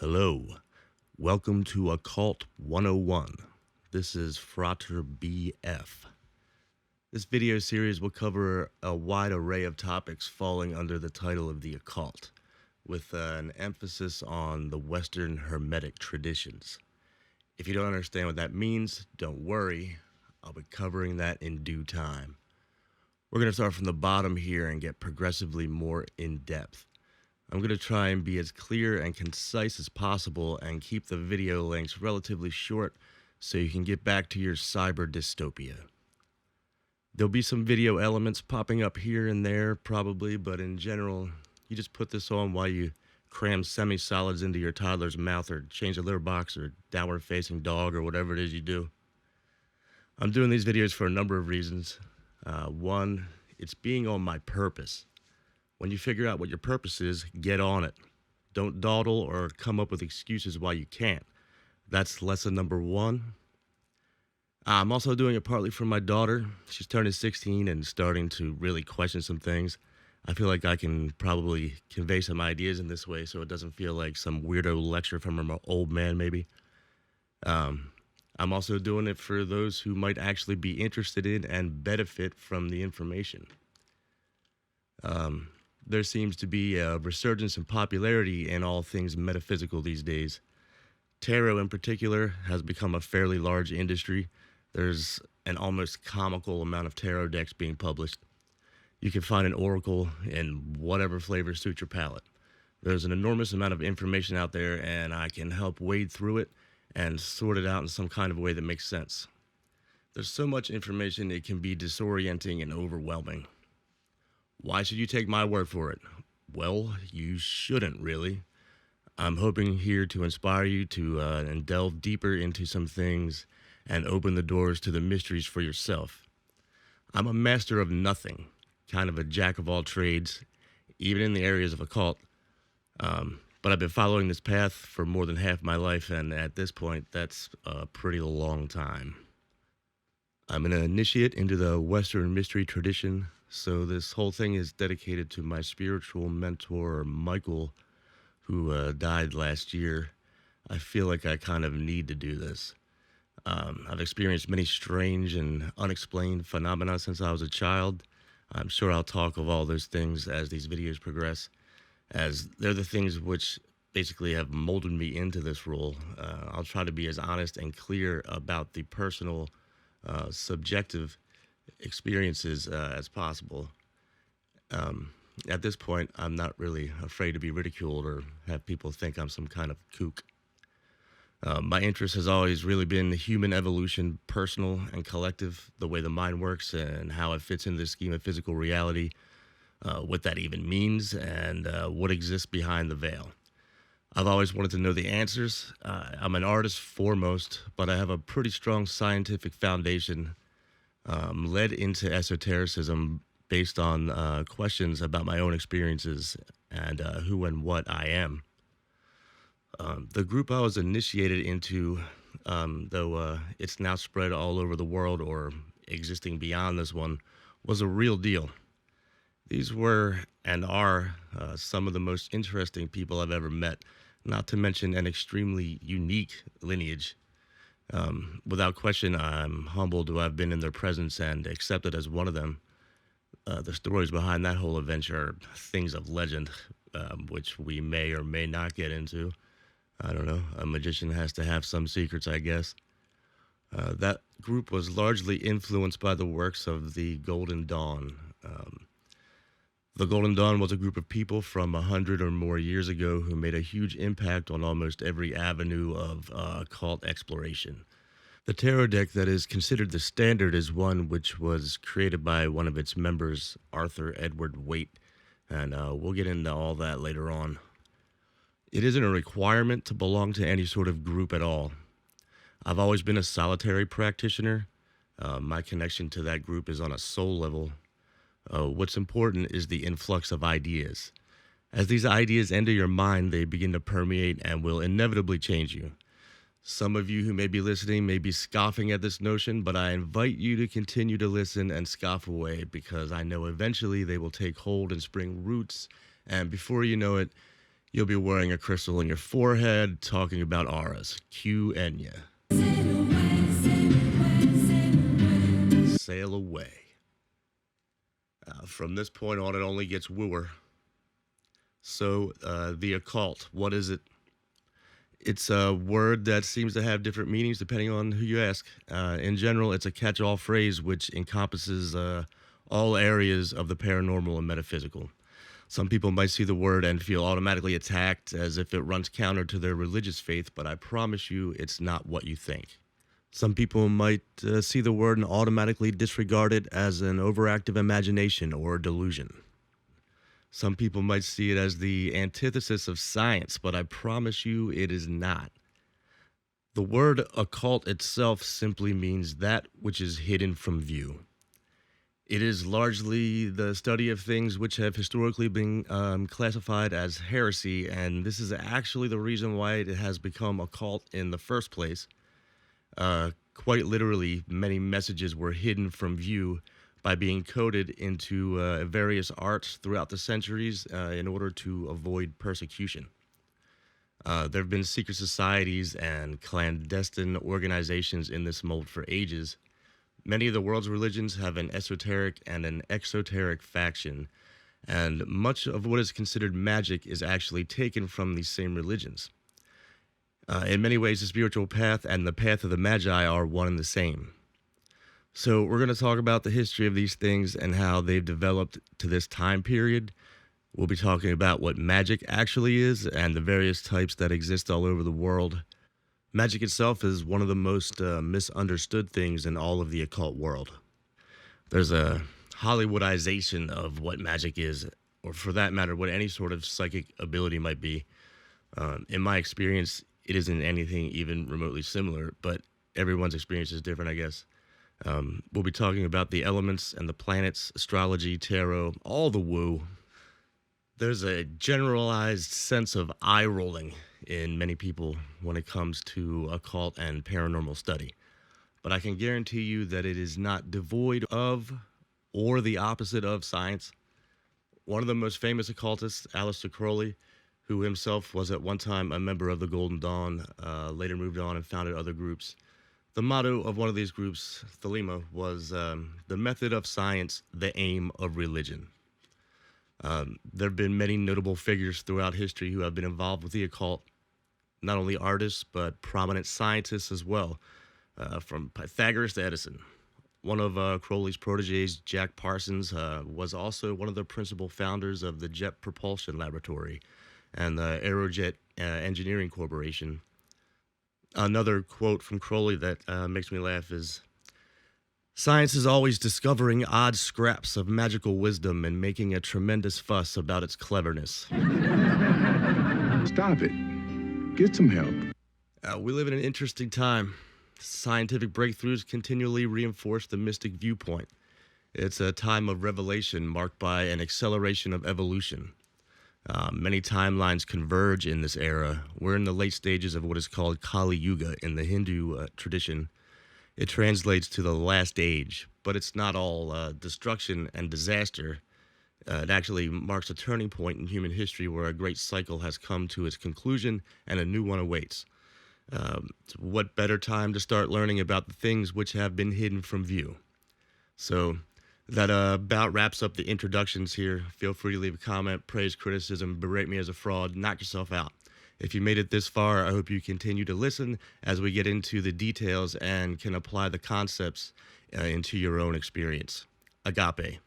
Hello, welcome to Occult 101. This is Frater BF. This video series will cover a wide array of topics falling under the title of the occult, with an emphasis on the Western Hermetic traditions. If you don't understand what that means, don't worry, I'll be covering that in due time. We're going to start from the bottom here and get progressively more in depth. I'm going to try and be as clear and concise as possible and keep the video lengths relatively short so you can get back to your cyber dystopia. There'll be some video elements popping up here and there probably, but in general, you just put this on while you cram semi-solids into your toddler's mouth or change a litter box or downward-facing dog or whatever it is you do. I'm doing these videos for a number of reasons. One, it's being on my purpose. When you figure out what your purpose is, get on it. Don't dawdle or come up with excuses why you can't. That's lesson number one. I'm also doing it partly for my daughter. She's turning 16 and starting to really question some things. I feel like I can probably convey some ideas in this way so it doesn't feel like some weirdo lecture from an old man maybe. I'm also doing it for those who might actually be interested in and benefit from the information. There seems to be a resurgence in popularity in all things metaphysical these days. Tarot in particular has become a fairly large industry. There's an almost comical amount of tarot decks being published. You can find an oracle in whatever flavor suits your palate. There's an enormous amount of information out there, and I can help wade through it and sort it out in some kind of way that makes sense. There's so much information it can be disorienting and overwhelming. Why should you take my word for it? Well, you shouldn't really. I'm hoping here to inspire you to and delve deeper into some things and open the doors to the mysteries for yourself. I'm a master of nothing, kind of a jack of all trades, even in the areas of occult. But I've been following this path for more than half my life, and at this point, that's a pretty long time. I'm an initiate into the Western mystery tradition, so this whole thing is dedicated to my spiritual mentor, Michael, who died last year. I feel like I kind of need to do this. I've experienced many strange and unexplained phenomena since I was a child. I'm sure I'll talk of all those things as these videos progress, as they're the things which basically have molded me into this role. I'll try to be as honest and clear about the personal, subjective experiences as possible. At this point, I'm not really afraid to be ridiculed or have people think I'm some kind of kook. My interest has always really been human evolution, personal and collective, the way the mind works and how it fits into the scheme of physical reality, what that even means, and what exists behind the veil. I've always wanted to know the answers. I'm an artist foremost, but I have a pretty strong scientific foundation led into esotericism based on questions about my own experiences and who and what I am. The group I was initiated into, though it's now spread all over the world or existing beyond this one, was a real deal. These were and are some of the most interesting people I've ever met, not to mention an extremely unique lineage. Without question, I'm humbled to have been in their presence and accepted as one of them. The stories behind that whole adventure are things of legend, which we may or may not get into. I don't know. A magician has to have some secrets, I guess. That group was largely influenced by the works of the Golden Dawn. The Golden Dawn was a group of people from 100 or more years ago who made a huge impact on almost every avenue of occult exploration. The tarot deck that is considered the standard is one which was created by one of its members, Arthur Edward Waite, and we'll get into all that later on. It isn't a requirement to belong to any sort of group at all. I've always been a solitary practitioner. My connection to that group is on a soul level. What's important is the influx of ideas. As these ideas enter your mind, they begin to permeate and will inevitably change you. Some of you who may be listening may be scoffing at this notion, but I invite you to continue to listen and scoff away because I know eventually they will take hold and spring roots, and before you know it, You'll be wearing a crystal on your forehead, talking about auras. Q Enya. Sail away. From this point on, it only gets wooer. So, the occult, what is it? It's a word that seems to have different meanings depending on who you ask. In general, it's a catch all phrase which encompasses all areas of the paranormal and metaphysical. Some people might see the word and feel automatically attacked as if it runs counter to their religious faith, but I promise you it's not what you think. Some people might see the word and automatically disregard it as an overactive imagination or delusion. Some people might see it as the antithesis of science, but I promise you it is not. The word occult itself simply means that which is hidden from view. It is largely the study of things which have historically been classified as heresy, and this is actually the reason why it has become occult in the first place. Quite literally, many messages were hidden from view by being coded into various arts throughout the centuries in order to avoid persecution. There have been secret societies and clandestine organizations in this mold for ages. Many of the world's religions have an esoteric and an exoteric faction, and much of what is considered magic is actually taken from these same religions. In many ways, the spiritual path and the path of the Magi are one and the same. So we're going to talk about the history of these things and how they've developed to this time period. We'll be talking about what magic actually is and the various types that exist all over the world. Magic itself is one of the most misunderstood things in all of the occult world. There's a Hollywoodization of what magic is, or for that matter, what any sort of psychic ability might be. In my experience, it isn't anything even remotely similar, but everyone's experience is different, I guess. We'll be talking about the elements and the planets, astrology, tarot, all the woo. There's a generalized sense of eye rolling in many people when it comes to occult and paranormal study. But I can guarantee you that it is not devoid of or the opposite of science. One of the most famous occultists, Aleister Crowley, who himself was at one time a member of the Golden Dawn, later moved on and founded other groups. The motto of one of these groups, Thelema, was the method of science, the aim of religion. There have been many notable figures throughout history who have been involved with the occult, not only artists, but prominent scientists as well, from Pythagoras to Edison. One of Crowley's proteges, Jack Parsons, was also one of the principal founders of the Jet Propulsion Laboratory and the Aerojet Engineering Corporation. Another quote from Crowley that makes me laugh is, "Science is always discovering odd scraps of magical wisdom and making a tremendous fuss about its cleverness." Stop it. Get some help. We live in an interesting time. Scientific breakthroughs continually reinforce the mystic viewpoint. It's a time of revelation marked by an acceleration of evolution. Many timelines converge in this era. We're in the late stages of what is called Kali Yuga in the Hindu tradition. It translates to the last age, but it's not all destruction and disaster. It actually marks a turning point in human history where a great cycle has come to its conclusion and a new one awaits. What better time to start learning about the things which have been hidden from view? So that about wraps up the introductions here. Feel free to leave a comment, praise, criticism, berate me as a fraud, knock yourself out. If you made it this far, I hope you continue to listen as we get into the details and can apply the concepts into your own experience. Agape.